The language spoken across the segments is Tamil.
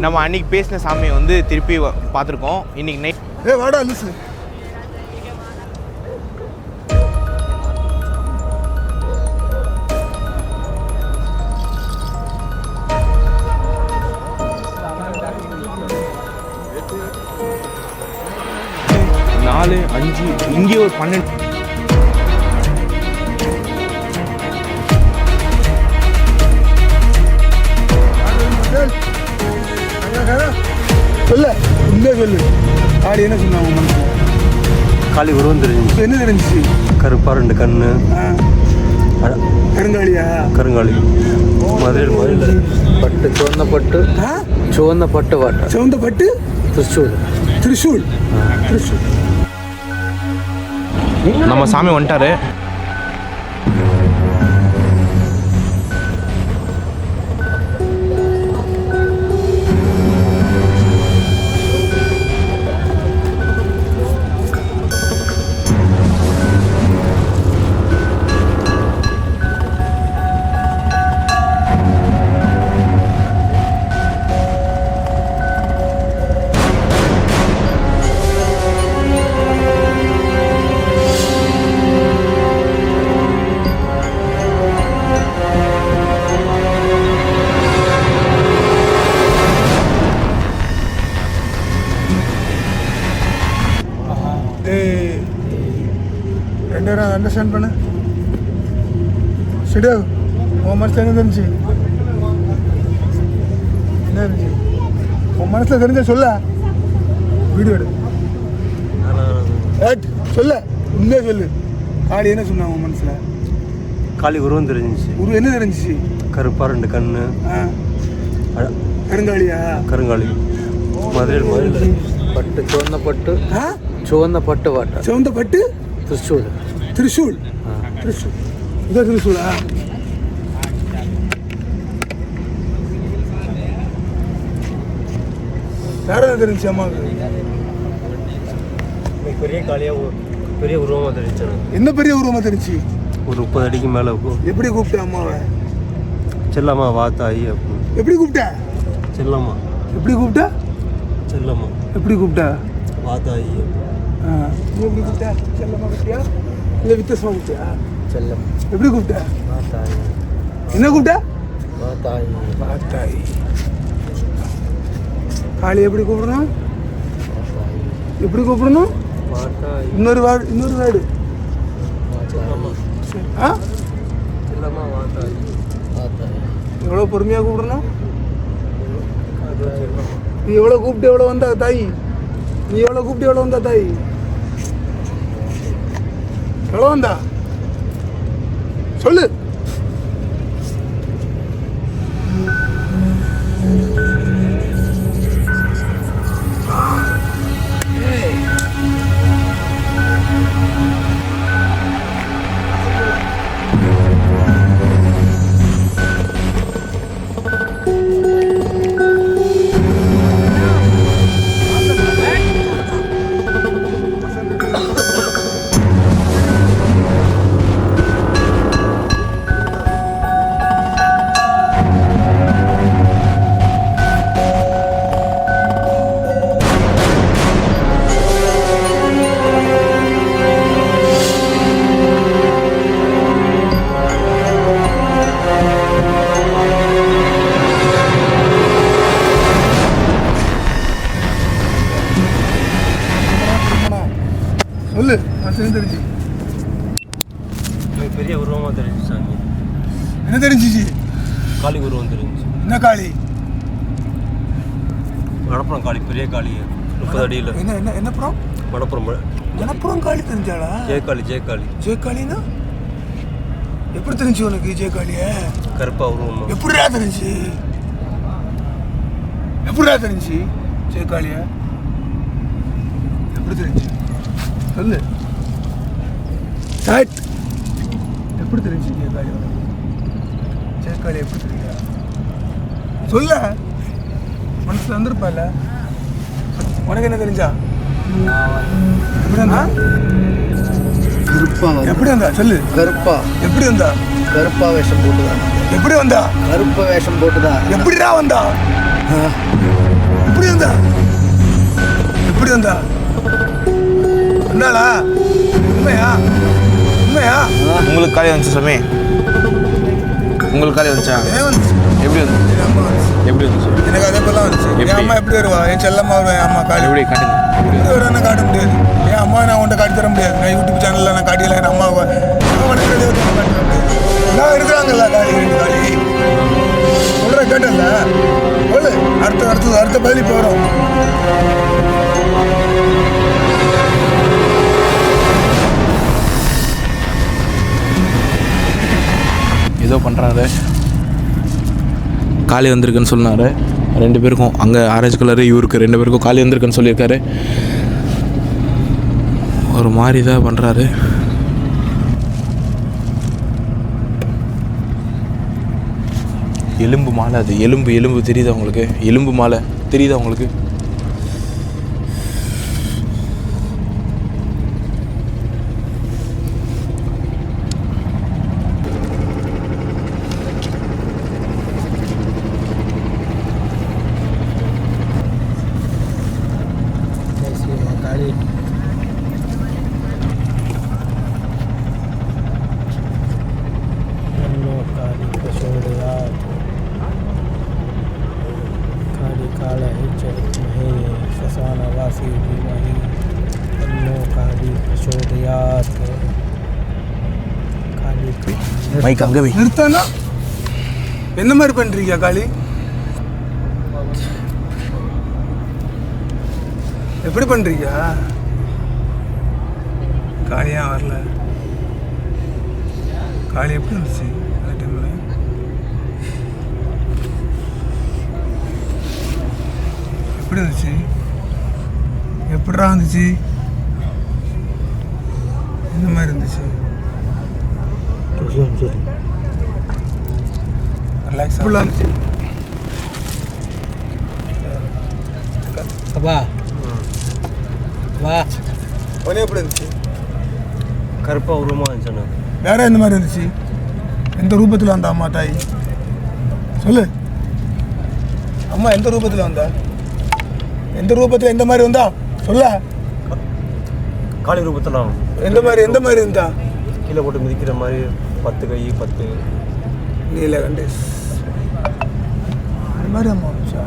நம்ம அன்றைக்கி பேசின சாமியை வந்து திருப்பி பார்த்துருக்கோம். இன்றைக்கி நைட் வாடா லூசு. நாலு 5 இங்கே ஒரு 12 சொல்ல உண்மையாக சொல்லு. ஆடி என்ன சொன்னாங்க மனசு? காளி உருவம் தெரிஞ்சு. என்ன தெரிஞ்சிச்சு? கருப்பா 2 கண்ணு. கருங்காலியா? கருங்காலி. மதுரையில் பட்டு சிவந்த பட்டு சிவந்த பட்டு வாட்டை சிவந்த பட்டு திருச்சூர் திருச்சூர் திருச்சூர். நம்ம சாமி வந்துட்டாரு. அண்டர்ஸ்டாண்ட் பண்ண சரியா? உன் மனசில் என்ன தெரிஞ்சு? என்ன தெரிஞ்சு உன் மனசில் தெரிஞ்ச சொல்ல. வீடியோ எடு சொல்ல உண்மையாக சொல்லு. காளி என்ன சொன்னா உன் மனசில்? காளி உருவம் தெரிஞ்சிச்சு. உருவம் என்ன தெரிஞ்சிச்சு? கருப்பா 2 கண்ணு. கருங்காலியா? கருங்காலி. மதுரையில் பட்டு சிவந்த பட்டு சிவந்த பட்டு வாட்டை சிவந்த பட்டு திருச்சூர் திருச்சூர் திருச்சூர். இதான் திருச்சூரா? யாராவது தெரிஞ்சு அம்மாவுக்கு? பெரிய காளியாக பெரிய உருவமாக தெரிஞ்சு. என்ன பெரிய உருவமாக தெரிஞ்சு? ஒரு 30 அடிக்கு மேலே இருக்கும். எப்படி கூப்பிட்ட அம்மாவை? செல்லம்மா வாத்தாயி அப்படின்னு. எப்படி கூப்பிட்ட? செல்லம்மா. எப்படி கூப்பிட்ட? செல்லம்மா. எப்படி கூப்பிட்ட? வாத்தாயி. நீ எப்படி கூப்பிட்ட? செல்லம்மா கூப்பிட்டியா இல்லை வித்தியாசமாக கூப்பிட்டியா? செல்லம். எப்படி கூப்பிட்ட? வாத்தாயி. என்ன கூப்பிட்ட? வாத்தாயி. வாத்தாயி. காளி எப்படி கூப்பிடணும்? எப்படி கூப்பிடணும்? வாத்தாயி. இன்னொரு வேர்டு. செல்லம்மா வாத்தாயி. வாத்தாயி. எவ்வளோ பொறுமையாக கூப்பிடணும்? நீ எவ்வளோ கூப்பிட்டு எவ்வளோ வந்தா தாய்? நீ எவ்வளோ கூப்பிட்டு எவ்வளோ வந்தா தாய்? எவ்வளோ வந்தா சொல்லு. சொல்லு. மனசு தெரிஞ்சு பெரிய உருவமாக தெரிஞ்சு சாமி. என்ன தெரிஞ்சிச்சு? காளி உருவம் தெரிஞ்சு. என்ன காளி? மணப்புறம் காளி. பெரிய காளி 30 அடியில். என்ன என்ன என்னப்புறம்? மணப்புறம். மணப்புறம் காளி தெரிஞ்சாளா? ஜெயகாளி. ஜெயகாளி. ஜெயகாளினா எப்படி தெரிஞ்சு உனக்கு? ஜெயகாளிய கருப்பா உருவம். எப்படிடா தெரிஞ்சு? எப்படிடா தெரிஞ்சு ஜெயகாளிய? எப்படி தெரிஞ்சு சொல்லு. சாட் எப்படி தெரிஞ்சு ஜெயகாளி? ஜெயகாளி எப்படி தெரியுதா சொல்ல. மனசில் வந்திருப்பால. உனக்கு என்ன தெரிஞ்சா? எப்படி வந்தா? கருப்பா. எப்படி வந்தா சொல்லு. கருப்பா. எப்படி வந்தா? கருப்பா வேஷம் போட்டுதான். எப்படி வந்தா? கருப்பா வேஷம் போட்டுதான். எப்படிடா வந்தா? இப்படி வந்தா எப்படி வந்தா வந்தாளா? உண்மையா உண்மையா? உங்களுக்கு காலி வந்துச்சு சாமி? உங்களுக்கு காலி வந்துச்சா? ஏன் வந்துச்சு? எப்படி வந்து என் அம்மா வந்துச்சு. எப்படி வந்துச்சு? எனக்கு அதே போல வந்துச்சு. என் அம்மா எப்படி வருவா? என் செல்லம்மா வருவா. என் அம்மா காலி எப்படி காட்டுங்க. எப்படி வருவான்னு காட்ட முடியாது. என் அம்மா நான் உன்ட்ட காட்டி தர முடியாது. நான் யூடியூப் சேனலில் நான் காட்டியல என் அம்மாவை நான் இருக்கிறாங்கல்ல காலி 2 காலி சொல்கிற கேட்டல சொல்லு. அடுத்த பதில் இப்போ வரும். ஏதோ பண்ணுறாரு. காலி வந்திருக்குன்னு சொன்னார். 2 பேருக்கும் அங்கே ஆரஞ்சு கலரு, இவருக்கு 2 பேருக்கும் காலி வந்திருக்குன்னு சொல்லியிருக்காரு. ஒரு மாதிரி தான் பண்ணுறாரு. எலும்பு மாலை, அது எலும்பு தெரியுதா உங்களுக்கு? எலும்பு மாலை தெரியுதா உங்களுக்கு? மைக் அங்கே போய் நிறுத்தானா என்ன மாதிரி பண்ணுறீங்க காளி? எப்படி பண்ணுறீங்க? காளியாக வரல. காளி எப்படி இருந்துச்சு அந்த டைமில்? எப்படி இருந்துச்சு? எப்படிடா இருந்துச்சு? இந்த மாதிரி இருந்துச்சு. ரிலாக்ஸாக இருந்துச்சு. வா வா. உடனே எப்படி இருந்துச்சு? கருப்பாக உருவமாக இருந்துச்சு எனக்கு. வேற எந்த மாதிரி இருந்துச்சு? எந்த ரூபத்தில் வந்தா அம்மா தாய்? சொல்லு. அம்மா எந்த ரூபத்தில் வந்தா? எந்த ரூபத்தில் எந்த மாதிரி வந்தா சொல்ல. காளி ரூபத்தில் எந்த மாதிரி இருந்தா? கீழே போட்டு மிதிக்கிற மாதிரி 10 கை 10 நீலகண்டேஷ் அந்த மாதிரி அம்மா வந்துச்சா?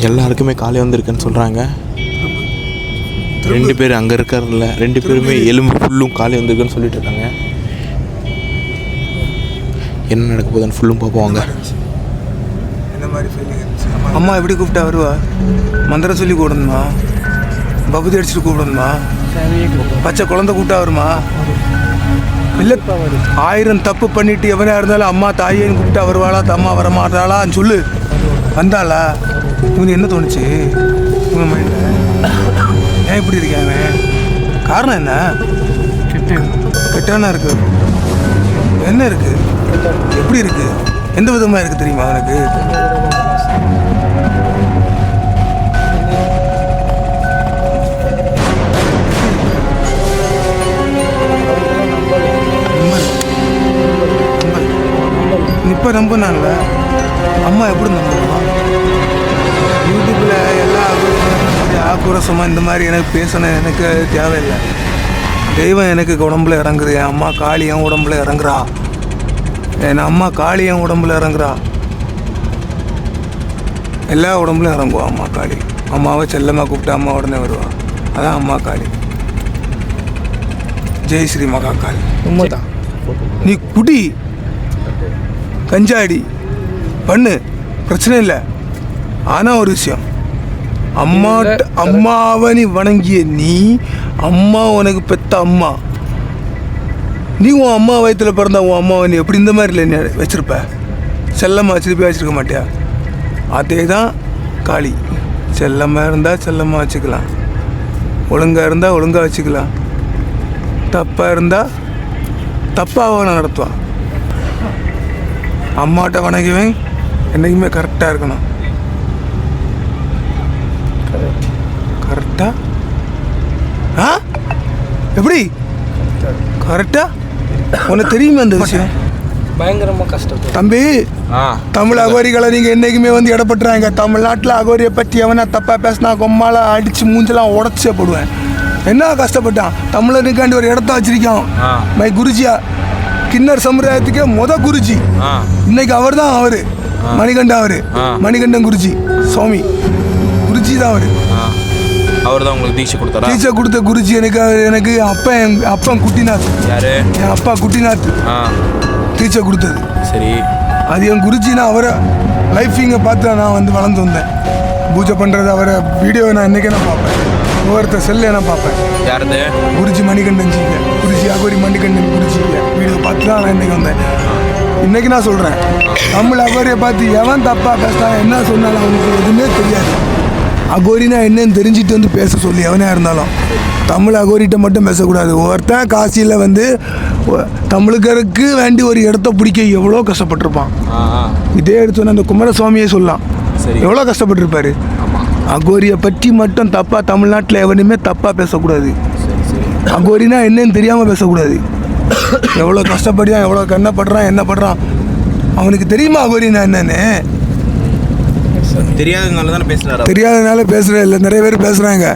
எல்லாருக்குமே காலி வந்திருக்குன்னு சொல்கிறாங்க. 2 பேர் அங்கே இருக்காருல்ல, 2 பேருமே எலும்பு ஃபுல்லும் காலி வந்திருக்குன்னு சொல்லிட்டு இருக்காங்க. என்ன நடக்க போகுதுன்னு ஃபுல்லும் பார்ப்போம். வாங்க. என்ன மாதிரி ஃபீலிங் இருந்துச்சு? அம்மா எப்படி கூப்பிட்டா வருவா? மந்திரம் சொல்லி கூடணுமா? பகுதி அடிச்சுட்டு கூப்பிடணுமா? பச்சை குழந்தை கூப்பிட்டா வருமா? இல்லை 1000 தப்பு பண்ணிட்டு எவனா இருந்தாலும் அம்மா தாயேன்னு கூப்பிட்டா வருவாளா? அம்மா வர மாட்டாளான்னு சொல்லு. வந்தாளா? இவங்க என்ன தோணுச்சு இவங்க மைண்டில்? ஏன் இப்படி இருக்காங்க? காரணம் என்ன? கெட்டானா இருக்கு. என்ன இருக்கு? எப்படி இருக்கு? எந்த விதமாக இருக்கு தெரியுமா அவனுக்கு? இப்போ நம்பினால அம்மா எப்படி நம்புவான்? யூடியூப்பில் எல்லா ஆக்ரோஷமாக இந்த மாதிரி எனக்கு பேசணும் எனக்கு தேவையில்லை. தெய்வம் எனக்கு உடம்புல இறங்குது. என் அம்மா காளி என் உடம்புல இறங்குறா. என் அம்மா காளி என் உடம்புல இறங்குறா. எல்லா உடம்புலையும் இறங்குவா அம்மா காளி. அம்மாவை செல்லமாக கூப்பிட்டு அம்மா உடனே வருவா. அதான் அம்மா காளி. ஜெய் ஸ்ரீ மகா காளி. உண்மைதான். நீ குடி கஞ்சாடி பண்ணு, பிரச்சனை இல்லை. ஆனால் ஒரு விஷயம், அம்மாவை நீ வணங்கிய நீ, அம்மா உனக்கு பெத்த அம்மா. நீ உன் அம்மா வயிற்றில் பிறந்த உன் அம்மாவை நீ எப்படி இந்த மாதிரி இல்லை நீ வச்சுருப்ப? செல்லம்மா திருப்பி வச்சுருக்க மாட்டியா? அதே தான் காளி. செல்லமாக இருந்தால் செல்லமாக வச்சுக்கலாம், ஒழுங்காக இருந்தால் ஒழுங்காக வச்சுக்கலாம், தப்பாக இருந்தால் தப்பாக நடத்துவான். அம்மாட்ட வணங்குவேன் என்றைக்குமே கரெக்டாக இருக்கணும். கரெக்டா? ஆ எப்படி கரெக்டா? உனக்கு தெரியுமா அந்த விஷயம்? பயங்கரமாக கஷ்டப்படும் தம்பி, ஆ தமிழ் அகோரிகளை நீங்கள் என்றைக்குமே வந்து இடப்பட்டுறாங்க. தமிழ்நாட்டில் அகோரியை பற்றி எவனா தப்பாக பேசினா கொம்மால அடித்து மூஞ்செல்லாம் உடச்சே போடுவேன். என்ன கஷ்டப்பட்டான் தமிழனுக்காண்டி ஒரு இடத்த வச்சிருக்கான். ஆ. மை குருஜியா கிண்ணர் சமுதாயத்துக்கே குருஜி. ஆ இன்னைக்கு அவர் தான் அவரு மணிகண்டன். அவரு மணிகண்டன் குருஜி சுவாமி குருஜி தான் அவரு. அவர் தான் உங்களுக்கு தீட்சை கொடுத்தாரா? தீட்சை கொடுத்த குருஜி எனக்கு அப்பன் குட்டிநாத். யாரு? என் அப்பா குட்டிநாத் ஆ தீட்சை கொடுத்தது. சரி. அது என் குருஜினா அவரை லைஃபிங்கை பார்த்து நான் வந்து வளர்ந்து வந்தேன். பூஜை பண்ணுறது அவரை வீடியோவை நான் இன்றைக்கே நான் பார்ப்பேன். ஒவ்வொருத்தர் செல்லை நான் பார்ப்பேன். யாருது? குருஜி மணிகண்டன் ஜிங்க, குருஜி அகோரி மணிகண்டன் குருஜிங்க வீடியோ பார்த்து தான் நான் இன்றைக்கி வந்தேன். இன்றைக்கி நான் சொல்கிறேன், தமிழ் அகோரியை பார்த்து எவன் தப்பாக பேசினா என்ன சொன்னாலும் அவனுக்கு எதுவுமே தெரியாது. அகோரினா என்னன்னு தெரிஞ்சுட்டு வந்து பேச சொல்லி எவனே இருந்தாலும் தமிழ் அகோரிட்ட மட்டும் பேசக்கூடாது. ஒருத்தன் காசியில் வந்து தமிழுக்கருக்கு வேண்டி ஒரு இடத்த பிடிக்க எவ்வளோ கஷ்டப்பட்டிருப்பான். இதே எடுத்து அந்த குமாரசுவாமியே சொல்லலாம், எவ்வளோ கஷ்டப்பட்டிருப்பாரு. அகோரியை பற்றி மட்டும் தப்பாக தமிழ்நாட்டில் எவனுமே தப்பாக பேசக்கூடாது. அகோரினா என்னன்னு தெரியாமல் பேசக்கூடாது. எவ்வளோ கஷ்டப்படுறான், எவ்வளோ கண்ணப்படுறான், என்ன படுறான், அவனுக்கு தெரியுமா அகோரினா என்னன்னு? தெரியாததுனால தானே பேசுறாரு. தெரியாதனால பேசுகிறேன் இல்லை, நிறைய பேர் பேசுகிறாங்க.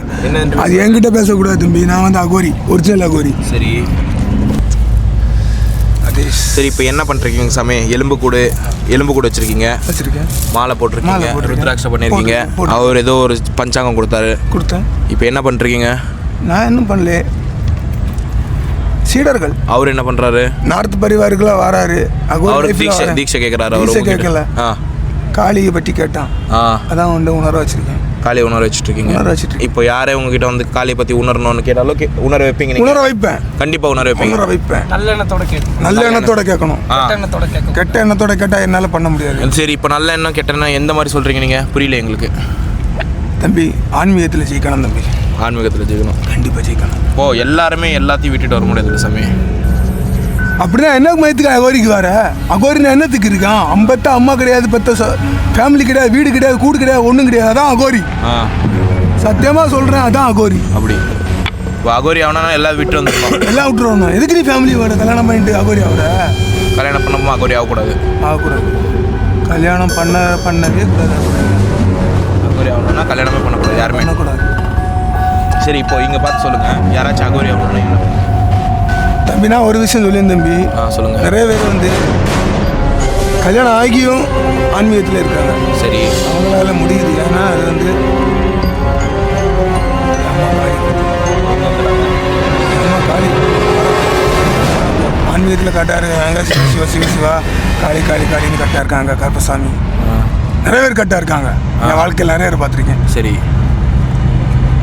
அது என்கிட்ட பேசக்கூடாது தம்பி, நான் வந்து அகோரி, ஒரிஜினல் அகோரி. சரி சரி. இப்போ என்ன பண்ணுறீங்க சாமி? எலும்பு கூடு வச்சுருக்கீங்க, வச்சுருக்கேன். மாலை போட்டிருக்கீங்க, ருத்ராட்சை பண்ணியிருக்கீங்க. அவர் ஏதோ ஒரு பஞ்சாங்கம் கொடுத்தேன். இப்போ என்ன பண்ணுறீங்க? நான் இன்னும் பண்ணல. சீடர்கள் அவர் என்ன பண்ணுறாரு? நார்த் பரிவாருக்குலாம் வராரு. அவர் தீட்சை கேட்குறாரு. அவர் கேட்கல, காளியை பற்றி கேட்டான். அதான் வந்து உணர வச்சுருக்கேன். காளியை உணர வச்சுட்ருக்கீங்க. இப்போ யாரே உங்ககிட்ட வந்து காளியை பற்றி உணரணும்னு கேட்டாலும் உணர வைப்பீங்க? உணர வைப்பேன், கண்டிப்பாக உணர வைப்பேன். நல்ல எண்ணத்தோட கேட்கணும். நல்ல எண்ணத்தோட கேட்கணும். கெட்ட எண்ணத்தோட கேட்டால் என்னால் பண்ண முடியாது. சரி, இப்போ நல்ல எண்ணம் கெட்ட எண்ணம் எந்த மாதிரி சொல்கிறீங்க நீங்கள்? புரியல எங்களுக்கு. தம்பி, ஆன்மீகத்தில் ஜெயிக்கணும் தம்பி. ஆன்மீகத்தில் ஜெயிக்கணும், கண்டிப்பாக ஜெயிக்கணும். எல்லாருமே எல்லாத்தையும் விட்டுட்டு வர முடியாது சாமி. அப்படின்னா என்ன மயத்துக்கு அகோரிக்கு வர? அகோரினா என்னத்துக்கு இருக்கான்? அம்பத்த அம்மா கிடையாது, பத்த ஃபேமிலி கிடையாது, வீடு கிடையாது, கூடு கிடையாது, ஒன்றும் கிடையாது. அதான் அகோரி. சத்தியமாக சொல்கிறேன், அதான் அகோரி. அப்படி இப்போ அகோரி ஆகணும்னா எல்லாம் விட்டு வந்துடணும். எல்லாம் விட்டுருவோம். எதுக்கு நீ ஃபேமிலி வர? கல்யாணம் பண்ணிட்டு அகோரி ஆகுற? கல்யாணம் பண்ணாமல் அகோரி ஆகக்கூடாது. கல்யாணம் பண்ணவே கூடாது. அகோரி ஆகணும்னா கல்யாணமே பண்ணக்கூடாது, யாருமே பண்ணக்கூடாது. சரி, இப்போ இங்கே பார்த்து சொல்லுங்கள், யாராச்சும் அகோரி ஆகணும்னா? தம்பி, நான் ஒரு விஷயம் சொல்லேன் தம்பி. சொல்லுங்கள். நிறைய பேர் வந்து கல்யாணம் ஆகியும் ஆன்மீகத்தில் இருக்காங்க. சரி, அவங்களால முடியுது. ஏன்னா அது வந்து ஆன்மீகத்தில் கரெக்டாக இருக்காங்க. சிவ சிவ சிவா, காளி காளி காளின்னு கரெக்டாக இருக்காங்க. கருப்பசாமி நிறைய பேர் கரெக்டாக இருக்காங்க. என் வாழ்க்கையில் நிறைய பேர் பார்த்துருக்கேன். சரி,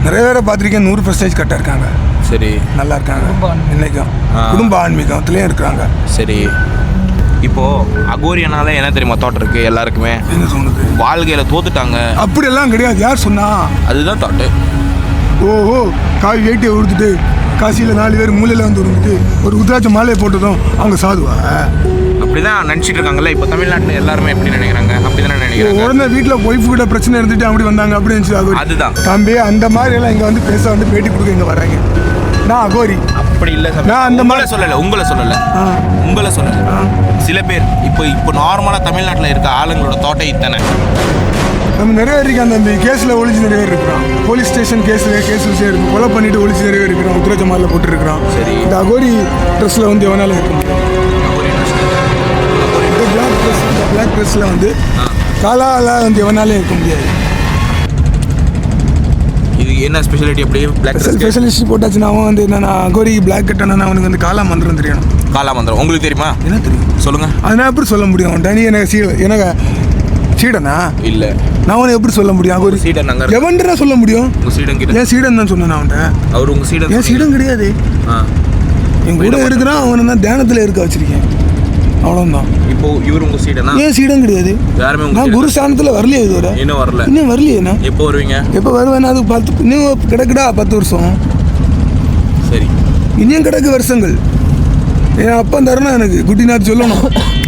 நிறைய பேரை பார்த்துருக்கேன். 100% கரெக்டாக இருக்காங்க. சரி, நல்லா இருக்காங்க. இன்னைக்கும் குடும்ப ஆன்மீகத்துலேயும் இருக்கிறாங்க. சரி. இப்போது அகோரியனால என்ன தெரியுமா தாட் இருக்குது எல்லாருக்குமே? என்ன சொன்னது? வாழ்க்கையில் தோத்துட்டாங்க. அப்படியெல்லாம் கிடையாது. யார் சொன்னா? அதுதான் தாட்டு. ஓஹோ, காய் வேட்டியை உடுத்துட்டு காசியில் 4 பேர் மூலையில் வந்து விழுந்துட்டு ஒரு உத்ராட்ச மாலையை போட்டதும் அவங்க சாதுவா? அப்படி தான் நினச்சிட்டு இருக்காங்கல்ல இப்போ தமிழ்நாட்டில் எல்லாருமே எப்படி நினைக்கிறாங்க? அப்படி தானே நினைக்கிறாங்க. உடனே வீட்டில் ஒய்ஃபு கிட்ட பிரச்சனை இருந்துட்டு அப்படி வந்தாங்க அப்படி இருந்துச்சு. அதுதான் தம்பி, அந்த மாதிரி எல்லாம் இங்கே வந்து பேச வந்து பேட்டி கொடுக்க இங்கே வராங்க. நான் அகோரி அப்படி இல்லை. நான் அந்த மாதிரி உங்களை சொல்லலை. சில பேர் இப்போ நார்மலாக தமிழ்நாட்டில் இருக்க ஆளுங்களோட தோட்டை இத்தனை நம்ம நிறைய பேர் இருக்காங்க. அந்த கேஸில் ஒழிச்சு நிறைய பேர் இருக்கிறான். போலீஸ் ஸ்டேஷன் கேஸ் விஷயம் இருக்குது. கொலை பண்ணிட்டு ஒழிச்சு நிறைய பேர் இருக்கிறான். உத்ராட்ச மாலையில் போட்டுருக்கிறான். சரி, இந்த அகோரி ட்ரெஸ்ஸில் வந்து எவனால இருக்க முடியாது. பிளாக் ட்ரெஸ்ஸில் வந்து காலால வந்து எவனாலே இருக்க முடியாது. இது என்ன ஸ்பெஷாலிட்டி? அப்படியே பிளாக் ஸ்பெஷலிஸ்ட் போட்டாச்சுன்னா அவன் வந்து என்னன்னா அகோரிக்கு பிளாக் கட்டணும்னா அவனுக்கு வந்து காலா மந்திரம் தெரியணும். காலா மந்திரம் உங்களுக்கு தெரியுமா? என்ன தெரியும்? சொல்லுங்கள். அதனால் எப்படி சொல்ல முடியும்? அவன்கிட்ட நீ எனக்கு சீடனா? இல்லை, நான் அவனை எப்படி சொல்ல முடியும்? அகோரி சீடன் நாங்கள் எவன்டா சொல்ல முடியும்? உங்கள் சீடன் கிட்ட. ஏன் சீடன் தான் சொன்னேன் அவன்கிட்ட. அவர் உங்கள் சீடன்? ஏன் சீடன் கிடையாது. என் கூட இருக்கிறான். அவனை நான் தியானத்தில் இருக்க வச்சிருக்கேன். அவ்வளோதான். இப்போ இவர் உங்கள் சீடனா? ஏன் சீடன் கிடையாது. யாருமே நான் குரு ஸ்தானத்தில் வரலையே இதுவரை. இன்னும் வரல. இன்னும் வரலையேண்ணா. எப்போ வருவீங்க? எப்போ வருவேன்? அது 10 இன்னும் கிடக்குடா 10 வருஷம். சரி, இன்னும் கிடக்கு வருஷங்கள். என் அப்பன் தரணும் எனக்கு. குட்டிநாத் சொல்லணும்,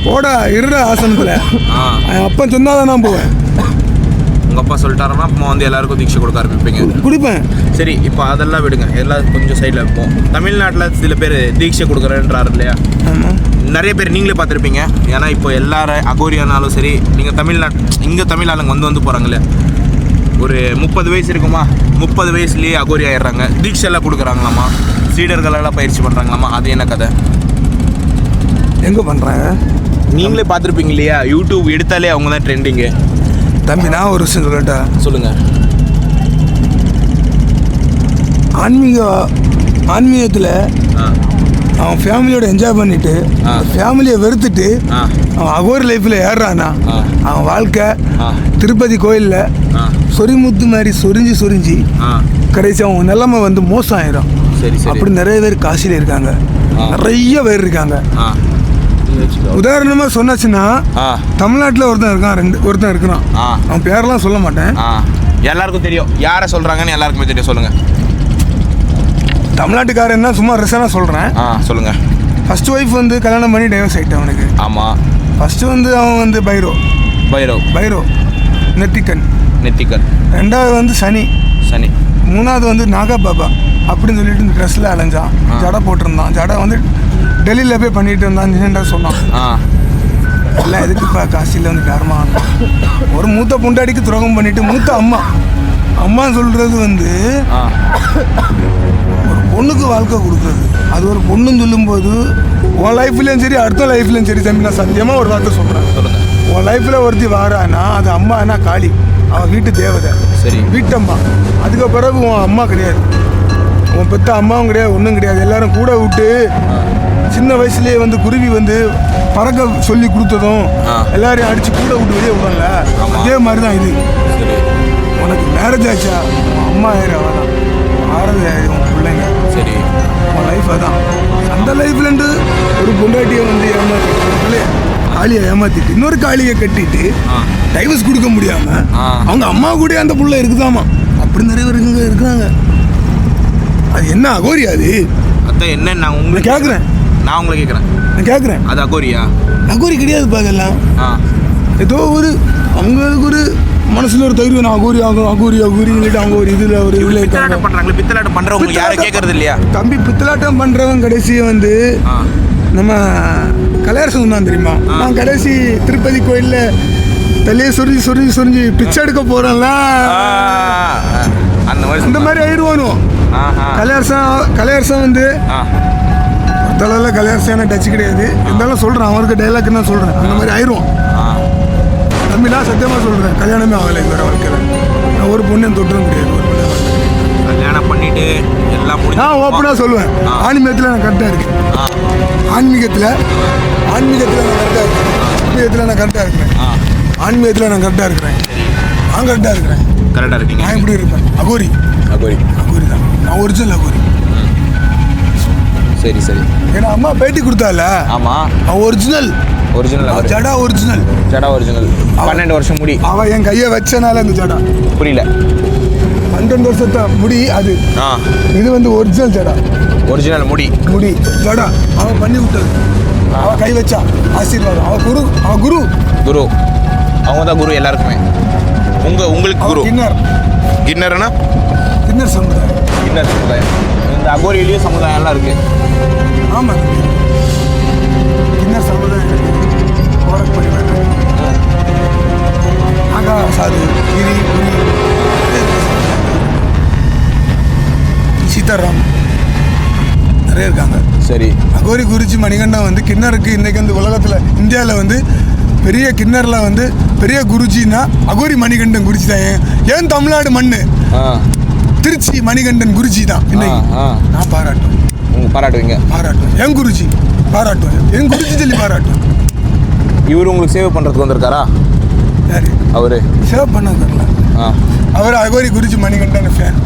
போடா இருடா ஆசனத்தில். என் அப்பன் சொன்னாதான் நான் போவேன். உங்கள் அப்பா சொல்லிட்டாருன்னா அம்மா வந்து எல்லாருக்கும் தீட்சை கொடுக்க ஆரம்பிப்பீங்க. குடிப்பேன். சரி, இப்போ அதெல்லாம் விடுங்க, எல்லாம் கொஞ்சம் சைடில் இருப்போம். தமிழ்நாட்டில் சில பேர் தீட்சை கொடுக்குறேன்றாரு இல்லையா? ஆமாம். நிறைய பேர் நீங்களே பார்த்துருப்பீங்க. ஏன்னா இப்போ எல்லாரும் அகோரியானாலும் சரி, நீங்கள் இங்கே தமிழ் ஆளுங்க வந்து போகிறாங்க இல்லையா? ஒரு 30 வயசு இருக்குமா, 30 வயசுலேயே அகோரி ஆயிடுறாங்க. தீட்சையெல்லாம் கொடுக்குறாங்களாமா, சீடர்களெல்லாம் பயிற்சி பண்ணுறாங்களாமா. அது என்ன கதை? எங்கே பண்ணுறாங்க? நீங்களே பார்த்துருப்பீங்க இல்லையா? யூடியூப் எடுத்தாலே அவங்க தான் ட்ரெண்டிங்கு. தம்பி, நான் ஒரு விஷயம் சொல்லட்டா? சொல்லுங்கள். ஆன்மீகத்தில் அவன் ஃபேமிலியோட என்ஜாய் பண்ணிட்டு ஃபேமிலியை வெறுத்துட்டு அவன் அகோரி லைஃப்பில் ஏறுறானா, அவன் வாழ்க்கை திருப்பதி கோயிலில் சொரிமுத்து மாதிரி சொரிஞ்சு கடைசி அவன் நிலைமை வந்து மோசம் ஆயிடும். சரி சரி. அப்படி நிறைய பேர் காசியில் இருக்காங்க, நிறைய பேர் இருக்காங்க. உதாரணமாக சொன்னாச்சுன்னா தமிழ்நாட்டில் ஒருத்தன் இருக்கிறான். அவன் பேரெல்லாம் சொல்ல மாட்டேன். எல்லாருக்கும் தெரியும் யாரை சொல்கிறாங்கன்னு, எல்லாருக்குமே தெரியும். சொல்லுங்கள். தமிழ்நாட்டுக்காரன் தான், சும்மா ரிசனாக சொல்கிறேன். சொல்லுங்கள். ஃபர்ஸ்ட் ஒய்ஃப் வந்து கல்யாணம் பண்ணி டைவர்ஸ் ஆகிட்டான் அவனுக்கு. ஆமாம். ஃபஸ்ட்டு வந்து அவன் வந்து பைரோ நெத்திக்கன். ரெண்டாவது வந்து சனி. மூணாவது வந்து நாகா பாபா அப்படின்னு சொல்லிட்டு இந்த ட்ரெஸ்ஸில் அலைஞ்சான். ஜடை போட்டிருந்தான். ஜடை வந்து டெல்லியில் போய் பண்ணிட்டு இருந்தான் சொன்னான். எல்லாம் எதுக்குப்பா காசியில் வந்து காரணமா? ஒரு மூத்த பொண்டாடிக்கு துரோகம் பண்ணிட்டு மூத்த அம்மா சொல்கிறது வந்து ஒரு பொண்ணுக்கு வாழ்க்கை கொடுக்குறது. அது ஒரு பொண்ணுன்னு சொல்லும்போது உன் லைஃப்லேயும் சரி அடுத்த லைஃப்லேயும் சரி தம்பி, நான் சத்தியமாக ஒரு வார்த்தை சொல்கிறேன். உன் லைஃப்பில் ஒருத்தி வாரானா அது அம்மானா காளி, அவன் வீட்டு தேவதை. சரி. வீட்டம்மா. அதுக்கு பிறகு உன் அம்மா கிடையாது, உன் பெத்த அம்மாவும் கிடையாது, ஒன்றும் கிடையாது. எல்லாரும் கூட விட்டு சின்ன வயசுலேயே வந்து குருவி வந்து பறக்க சொல்லி கொடுத்ததும் எல்லாரையும் அடித்து கூட விட்டு வெளியே விடல. அதே மாதிரி தான் இது. உனக்கு மேரேஜ் ஆச்சா, அம்மா ஆயிரம் அவதான் ஆறது ஆயிரம் உன் பிள்ளைங்க. சரி. உன் லைஃப் அதான். அந்த லைஃப்லேருந்து ஒரு பொண்டாட்டியை வந்து ஏமாத்திட்டு, காளியை ஏமாத்திட்டு இன்னொரு காளியை கட்டிட்டு டைவர்ஸ் கொடுக்க முடியாமல் அவங்க அம்மா கூட அந்த பிள்ளை இருக்குதாமா. அப்படி நிறைய பேர் இருக்கிறாங்க. அது என்ன அகோரி? அது அதான் என்ன நான் உங்களுக்கு கேட்குறேன். நான் கேட்குறேன். அது அகோரியா? அகோரி கிடையாதுப்பா. அதெல்லாம் ஏதோ அவங்களுக்கு ஒரு மனசுல ஒரு தகுதி. நான் அகோரின்னு அவங்க ஒரு இதில் பித்தலாட்டம் பண்ணுறவங்க யாரும் கேட்கறது இல்லையா? தம்பி, பித்தலாட்டம் பண்ணுறவன் கடைசி வந்து நம்ம கலையரசன் தான் தெரியுமா? நான் கடைசி திருப்பதி கோயிலில் தலையை சொரிஞ்சு பிச்சை எடுக்க போகிறேன்ல, அந்த மாதிரி ஆயிடுவானோ. கலையரசன் வந்து தலையில் கலையரசன் டச் கிடையாது. இருந்தாலும் சொல்கிறேன், அவருக்கு டைலாக் தான் சொல்கிறேன். அந்த மாதிரி ஆயிடுவான் தம்பி. நான் சத்தியமாக சொல்கிறேன், கல்யாணமே ஆகலை வேறு வாழ்க்கையில். நான் ஒரு பொண்ணு தொட்டதும் கிடையாது. ஒரு கல்யாணம் பண்ணிட்டு எல்லாம் நான் ஓப்பனாக சொல்லுவேன். ஆன்மீகத்தில் நான் கரெக்டாக இருக்கேன். ஆன்மீகத்தில் நான் கரெக்டாக இருக்கிறேன். ஆன்மீகத்தில் நான் கரெக்டாக இருக்கிறேன். நான் கரெக்டாக இருக்கிறேன். கரெக்டாக இருக்கீங்க. நான் எப்படி இருப்பேன்? அகோரி தான். நான் ஒரிஜினல் அகோரி. சரி. ஏன்னா அம்மா பேட்டி கொடுத்தால. ஆமாம். அவன் ஒரிஜினல். ஜடா ஒரிஜினல். 12 வருஷம் முடி. அவன் என் கையை வச்சனால இந்த ஜடா. புரியல. 12 வருஷத்தை முடி அது. இது வந்து ஒரிஜினல் ஜடா. ஒரிஜினல் முடி ஜடா அவன் பண்ணி விட்டது. அவன் கை வச்சா ஆசீர்வாதம். அவன் குரு. அவங்க தான் குரு எல்லாருக்குமே. உங்களுக்கு குரு கின்னர்னா கின்னர் சமுதாயம். இந்த அகோரியிலேயும் சமுதாயம்லாம் இருக்கு. ஆமாம், கின்னர் சமுதாயம் சாது கிரி சீதாராம் நிறைய இருக்காங்க. சரி. அகோரி குறிச்சி மணிகண்டன் வந்து கிண்ணருக்கு இன்றைக்கி வந்து உலகத்தில் இந்தியாவில் வந்து பெரிய கிண்ணரில் வந்து பெரிய குருஜின்னா அகோரி மணிகண்டன் குருஜி தான். ஏன் தமிழ்நாடு மண்ணு திருச்சி மணிகண்டன் குருஜி தான் இன்னைக்கு. நான் பாராட்டுவீங்க. என் குருஜி பாராட்டுவேன். என் குருஜி சொல்லி பாராட்டுவேன். இவர் உங்களுக்கு சேவை பண்ணுறதுக்கு வந்திருக்காரா? யாரு அவரு? சேவை பண்ண தெரியல. அவர் அகோரி குருஜி மணிகண்டன் ஃபேன்.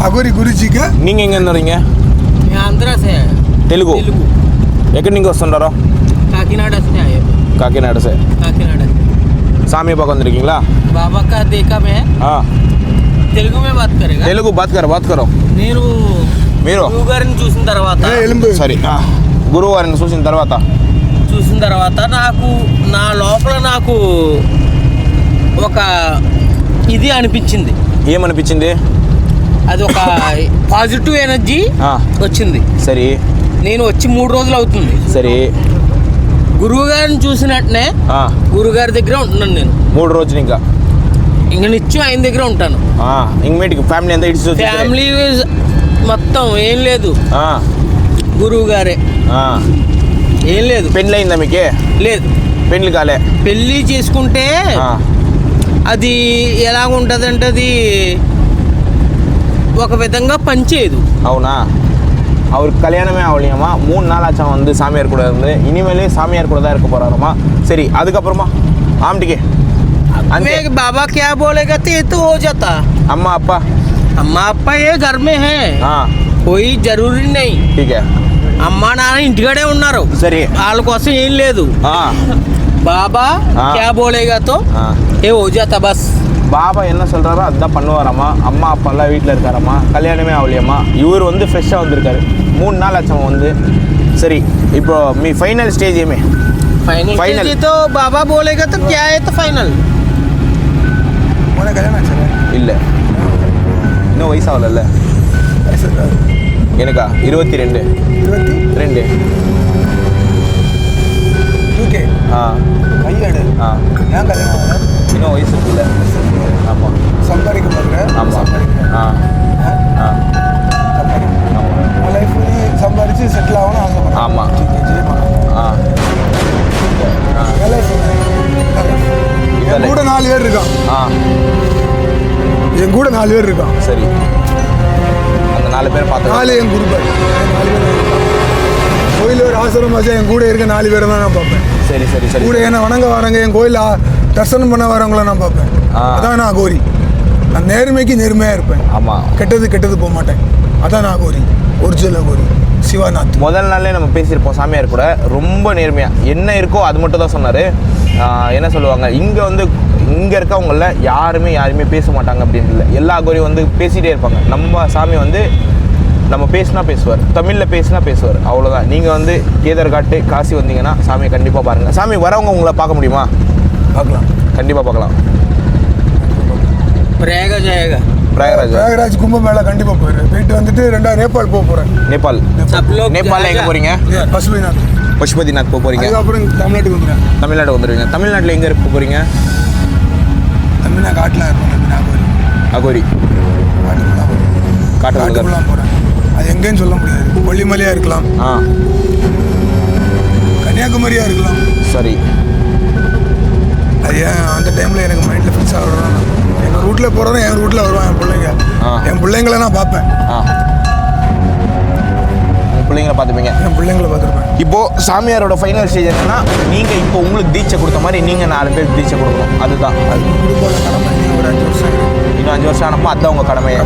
अगोरी गुरुजी का நீங்க எங்க இருந்து வரீங்க? मैं आंध्रा से है। तेलुगु ఎక్కడి నుంచి వస్తుంటారో? काकीनाडा से आए। काकीनाडा से सामी पाक वंदिरुकींगला? बाबा का देखा मैं। हां तेलुगु में बात करेगा? तेलुगु बात करो మీరు గురుగారిని చూసిన తర్వాత నాకు నా లోపల నాకు ఒక ఇది అనిపించింది. ఏమనిపించింది? అది ఒక పాజిటివ్ ఎనర్జీ ఆ, వచ్చింది. సరే నేను వచ్చి 3 రోజులు అవుతుంది. సరే. గురువు గారిని చూసినట్టునే ఆ, గురుగారి దగ్గర ఉంటున్నాను నేను. 3 రోజులు ఇంకా నిత్యం ఆయన దగ్గర ఉంటాను. ఇంకమేటికి ఫ్యామిలీ అంతా ఇడిచి ఫ్యామిలీ మొత్తం ఏం లేదు, గురువు గారే. ఏం లేదు. పెళ్ళి అయిందా మీకే? లేదు, పెళ్ళి కాలే. పెళ్ళి చేసుకుంటే అది ఎలాగుంటుంది అంటే అది ఒక విధంగా పనిచేయదు. అవునా? அவருக்கு கல்யாணமே ஆகலையாம்மா. 3 நாள் ஆச்சாம் வந்து சாமியார் கூட இருந்து. இனிமேலே சாமியார் கூட தான் இருக்க போறாருமா. சரி, அதுக்கப்புறமா ஆம்டிக்கே बाबा क्या बोलेगा तो हो जाता. अम्मा अप्पा? अम्मा अप्पा ये घर में है, कोई जरूरी नहीं. ठीक है. అమ్మా నాన్న ఇంటికాడే ఉన్నారు. సరే, వాళ్ళ కోసం ఏం లేదు. బాబా క్యా బోలేగా తో ఏ హో జాతా బస్. பாபா என்ன சொல்கிறாரோ அதுதான் பண்ணுவாராம்மா. அம்மா அப்பாலாம் வீட்டில் இருக்காராம்மா. கல்யாணமே ஆகலையாம்மா. இவர் வந்து ஃப்ரெஷ்ஷாக வந்திருக்காரு. 3 நாள் ஆச்சாம் வந்து. சரி, இப்போ మీ ఫైనల్ స్టేజ్ ఏమే? ఫైనల్ तो बाबा बोलेगा तो क्या है तो फाइनल. உனக்கு கல்யாணம் ஆச்சு? இல்லை, இன்னும் வயசாகல. எனக்கா 22. 22. ஓகே. கையாடு. ஏன் கல்யாணம் ஆகல? இன்னும் வயசு இருக்குல்ல. ஆமாம். சம்பாதிக்க பார்க்குறேன். ஆமாம். உன் லைஃப் சம்பாதிச்சு செட்டில் ஆகணும் ஆசைப்படுறேன். ஆமாம். என் கூட 4 பேர் இருக்கான். என் கூட 4 பேர் இருக்கான். சரி, அந்த 4 பேர் பார்த்து 4 என் குரூப். 4 பேர் கோயில் ஒரு ஆசிரமம் வச்சா என் கூட இருக்க 4 பேரை தான் நான் பார்ப்பேன். சரி சரி சரி. கூட என்ன வணங்க வரவங்க, என் கோயில் தரிசனம் பண்ண வரவங்கள நான் பார்ப்பேன். அதான் நான் அகோரி. நான் நேர்மைக்கு நேர்மையாக இருப்பேன். ஆமாம். கெட்டது போக மாட்டேன். அதான் நான் அகோரி, ஒரிஜினல் அகோரி சிவாநாத். முதல் நாள்லேயே நம்ம பேசியிருப்போம் சாமியார் கூட. ரொம்ப நேர்மையாக என்ன இருக்கோ அது மட்டும் தான் சொன்னார். என்ன சொல்லுவாங்க, இங்கே இருக்கவங்கள யாருமே பேச மாட்டாங்க அப்படின்னு இல்லை. எல்லா அகோரியும் வந்து பேசிகிட்டே இருப்பாங்க. நம்ம சாமி வந்து நம்ம பேசினா பேசுவார், தமிழில் பேசினா பேசுவார், அவ்வளோதான். நீங்கள் வந்து கேதார்காட்டு காசி வந்தீங்கன்னா சாமியை கண்டிப்பாக பாருங்கள். சாமி வரவங்க உங்களை பார்க்க முடியுமா? பார்க்கலாம், கண்டிப்பாக பார்க்கலாம். பிரயாகராஜ் கும்பமேளா கண்டிப்பாக போயிட்டு வந்துட்டு 2 நேபாள் போக போகிறேன். நேபாளில் எங்கே போகிறீங்க? பசுபதிநாத் போக போகிறீங்க. அப்புறம் தமிழ்நாட்டுக்கு வந்துடுறேன். தமிழ்நாடு வந்துடுவீங்க. தமிழ்நாட்டில் எங்கே இருக்க போகிறீங்க? தமிழ்நாடு காட்டில் இருப்பேன். அகோரி காட்டுக்குலாம் போகிறேன். அது எங்கேன்னு சொல்ல முடியாது. கொல்லிமலையாக இருக்கலாம், கன்னியாகுமரியாக இருக்கலாம். சரி, அது ஏன் அந்த டைமில் எனக்கு மைண்டில் ஃபிக்ஸ் ஆகிறோம். எங்கள் ரூட்டில் போகிறோம், என் ரூட்டில் வருவான் என் பிள்ளைங்களை நான் பார்ப்பேன். பிள்ளைங்களை பார்த்துப்பீங்க. என் பிள்ளைங்களை பார்த்துருப்பேன். இப்போது சாமியாரோட ஃபைனல் ஸ்டேஜ் என்னன்னா, நீங்கள் இப்போ உங்களுக்கு தீட்சை கொடுத்த மாதிரி நீங்கள் 4 பேர் தீட்சை கொடுக்கணும். அதுதான் அது கொடுப்போம் கடமை. ஒரு 5 வருஷம் இன்னும் 5 வருஷம் ஆனப்போ அதுதான் உங்கள் கடமையை.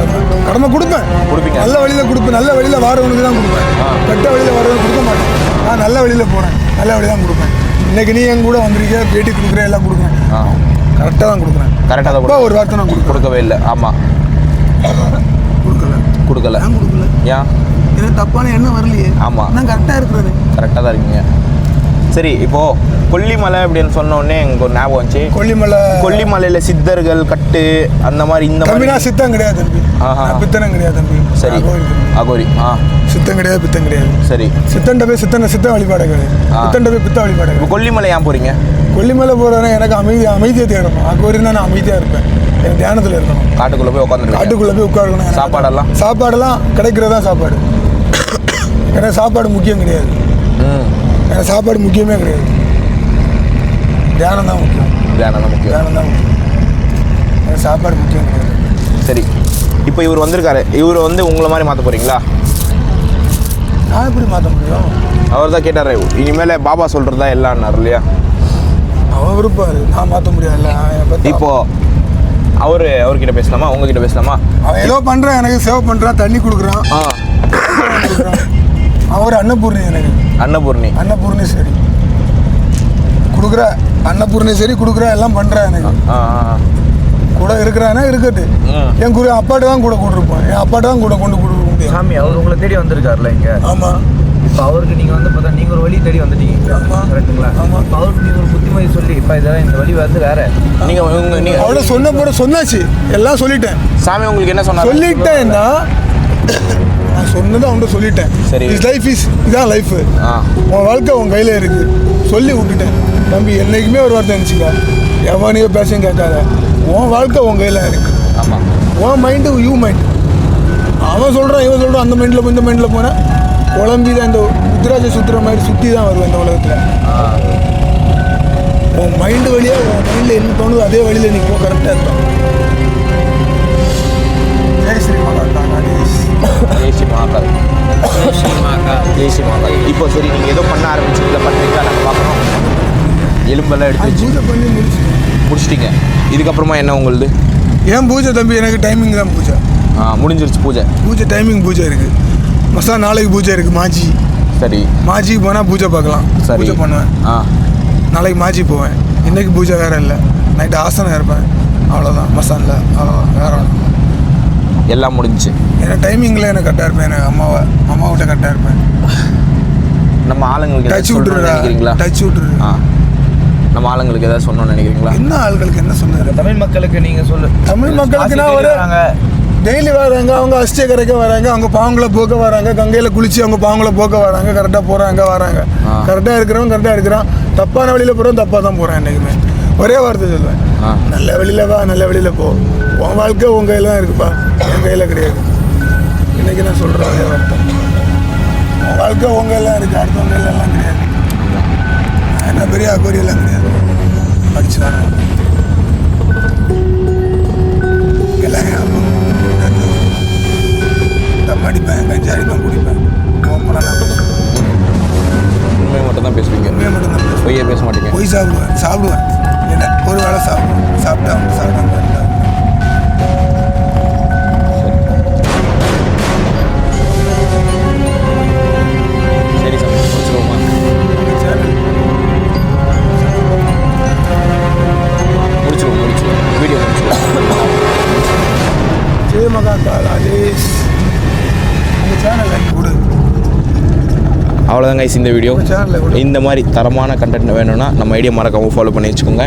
கடமை கொடுப்பீங்க. நல்ல வழியில் கொடுப்பேன். நல்ல வழியில் வரவனுக்கு தான் கொடுப்பேன். கெட்ட வழியில் வரவனுக்கு கொடுக்க மாட்டேன். நான் நல்ல வழியில் போகிறேன், நல்ல வழி தான் கொடுப்பேன். இன்றைக்கி நீ என் கூட வந்திருக்க, பேட்டி கொடுக்குறேன், எல்லாம் கொடுக்குறேன். கரெக்டாக தான் கொடுக்குறேன். கரெக்டாக தான் ஒரு வார்த்தை நான் கொடுக்கவே இல்லை. ஆமாம், கொடுக்கல. ஏன்? எனக்கு தப்பான எண்ணம் வரலையே. ஆமாம், நான் கரெக்டாக இருக்கிறது. கரெக்டாக தான் இருக்கீங்க. சரி, இப்போது கொல்லிமலை அப்படின்னு சொன்னோடனே எனக்கு ஒரு ஞாபகம் வந்துச்சு. கொல்லிமலையில் சித்தர்கள் கட்டு அந்த மாதிரி இந்த மாதிரி சித்தம் கிடையாது தம்பி. பித்தனம் கிடையாது தம்பி. சரி, அகோரி. சித்தம் கிடையாது, பித்தம் கிடையாது. சரி, சித்தன்ட்ட போய் சித்த வழிபாடு கிடையாது. பித்தன்ட்ட போய் பித்த வழிபாடு. இப்போ கொல்லிமலை ஏன் போகிறீங்க? கொல்லிமலை போகிறேன்னா எனக்கு அமைதியை தேடணும். அகோரினா நான் அமைதியாக இருப்பேன். எனக்கு தியானத்தில் இருக்கணும். காட்டுக்குள்ளே போய் உட்காந்துருக்கேன். காட்டுக்குள்ளே போய் உட்காரணும். சாப்பாடெல்லாம் கிடைக்கிறதா சாப்பாடு. எனக்கு சாப்பாடு முக்கியம் கிடையாது. எனக்கு சாப்பாடு முக்கியமே கிடையாது. தியானம் தான் முக்கியம். எனக்கு சாப்பாடு முக்கியம் கிடையாது. சரி, இப்போ இவர் வந்திருக்காரு. இவர் வந்து உங்களை மாதிரி மாற்ற போகிறீங்களா? நான் எப்படி மாற்ற முடியும்? அவர் தான் கேட்டார், இனிமேல் பாபா சொல்கிறது தான் எல்லான்னார் இல்லையா? அவர் விருப்பார், நான் மாற்ற முடியாதுல்ல. இப்போது அவர்கிட்ட பேசலாமா, உங்ககிட்ட பேசலாமா? அவன் ஏதோ பண்ணுறான், எனக்கு சேவ் பண்ணுறான், தண்ணி கொடுக்குறான். அவர் அன்னபூர்ணி. எனக்கு அன்னபூர்ணி சரி கொடுக்குற, அன்னபூர்ணேஸ்வரி கொடுக்குற, எல்லாம் பண்ணுறேன். எனக்கு கூட இருக்கிறானே இருக்கட்டு. என் அப்பாட்ட தான் கூட கூட்டிருப்போம். என் அப்பாட்ட தான் கூட கொண்டு கொடுக்க முடியும். சாமி அவர் உங்களை தேடி வந்திருக்காருல இங்கே. ஆமாம், இப்போ அவருக்கு நீங்கள் வந்து பார்த்தா நீங்கள் ஒரு வழி தேடி வந்துட்டீங்க. ஆமாம். கரெக்டுங்களா? ஆமாம். இப்போ அவருக்கு நீங்கள் ஒரு புத்திமதி சொல்லி இப்போ இதெல்லாம் இந்த வழி வந்து வேற நீங்கள் அவளை சொன்ன போட சொன்னாச்சு, எல்லாம் சொல்லிட்டேன். சாமி உங்களுக்கு என்ன சொன்னார்? சொல்லிட்டேன்னா நான் சொன்னதை அவன்கிட்ட சொல்லிட்டேன். சரி. இஸ் லைஃப் இதான் லைஃபு. ஆ உன் வாழ்க்கை உன் கையில் இருக்குது சொல்லி விட்டுட்டேன். தம்பி என்றைக்குமே ஒரு வார்த்தை இருந்துச்சுங்க, எவனையோ பேசவும் கேட்காத, உன் வாழ்க்கை உன் கையில் இருக்குது. ஆமாம். உன் மைண்டு யூ மைண்ட். அவன் சொல்கிறான் இவன் சொல்கிறான், அந்த மைண்டில் போய் இந்த மைண்டில் போனேன் குழம்பி தான் இந்த உத்திராஜ சுற்றுற மாதிரி சுற்றி தான் வருவேன் இந்த உலகத்தில். உன் மைண்டு வழியாக உன் மைண்டில் என்ன தோணுதோ அதே வழியில் நீ போ, கரெக்டாக இருக்கும். ஜெய் ஸ்ரீ மகாத்மா தேசி மகாகால். தேசி மகாகால். இப்போ சரி, நீங்கள் ஏதோ பண்ண ஆரம்பிச்சிங்களா? பண்ணுறீங்களா? நாங்கள் பார்க்குறோம். எலும்பெல்லாம் எடுத்து வச்சு பூஜை பண்ணி முடிச்சிட்டிங்க. இதுக்கப்புறமா என்ன உங்களுது? ஏன் பூஜை தம்பி? எனக்கு டைமிங் தான் பூஜை. முடிஞ்சிருச்சு பூஜை. பூஜை டைமிங் பூஜை இருக்குது. மசா நாளைக்கு பூஜை இருக்குது மாஜி. சரி. மாஜிக்கு போனால் பூஜை பார்க்கலாம். சரி. பூஜை பண்ணுவேன். நாளைக்கு மாஜி போவேன். இன்றைக்கி பூஜை வேறு இல்லை. நைட்டு ஆசனம் இருப்பேன். அவ்வளோதான். மசானில் அவ்வளோதான், வேறு ஒன்று. எல்லாம் முடிஞ்சிச்சு. ஏன்னா டைமிங்கில் எனக்கு கரெக்டாக இருப்பேன். எனக்கு அம்மாவிட்ட கரெக்டாக இருப்பேன். நம்ம ஆளுங்களுக்கு டச் விட்டுருடா, நினைக்கிறீங்களா? டச் விட்டுரு. நம்ம ஆளுங்களுக்கு ஏதாவது சொன்னோன்னு நினைக்கிறீங்களா? என்ன ஆளுங்களுக்கு என்ன சொன்னார்? தமிழ் மக்களுக்கு நீங்கள் தமிழ் மக்களுக்குன்னா ஒரு டெய்லி வராங்க, அவங்க அஷ்டிய கரைக்க வராங்க, அவங்க பாவங்களை போக்க வராங்க, கங்கையில் குளிச்சு அவங்க பாவங்களை போக்க வராங்க, கரெக்டாக போகிறாங்க வராங்க. கரெக்டாக இருக்கிறவங்க கரெக்டாக இருக்கிறான், தப்பான வழியில் போகிறவன் தப்பாக தான் போகிறான். என்றைக்குமே ஒரே வார்த்தை சொல்லுவேன், நல்ல வழியில் வா, நல்ல வழியில் போ. உன் வாழ்க்கை உன் கையில் தான் இருக்குப்பா, என் கையில் கிடையாது. இன்றைக்கி நான் சொல்கிறேன் ஒரே வார்த்தை, உன் வாழ்க்கை உன் கையில் தான் இருக்குது, அடுத்தவங்க கையிலலாம் கிடையாது. என்ன பெரிய அக்கோரியெல்லாம் கிடையாது. படிச்சு வரேன் எல்லாம் அடிப்பேன், கஞ்சி அடிப்பேன், குடிப்பேன். ஓப்பனாக நான் பேசுவேன். உண்மையை மட்டும் தான் பேசுவீங்க? உண்மையை மட்டும் தான் பேசுவேன். பொய்யே பேச மாட்டீங்க? பொய் சாப்பிடுவேன். என்ன ஒரு வேளை சாப்பிடுவேன், சாப்பிட்டாங்க. சரி சார், முடிச்சிருவோமா? முடிச்சிருவோம். வீடியோ முடிச்சிருவோம். ஜெய் மகாகால் ராஜேஷ். உங்கள் சேனல் லைக் கொடு. அவ்வளோதான் கைஸ் இந்த வீடியோ. சேனலில் இந்த மாதிரி தரமான கண்டென்ட் வேணும்னா நம்ம ஐடியா மறக்காமல் ஃபாலோ பண்ணி வச்சுக்கோங்க.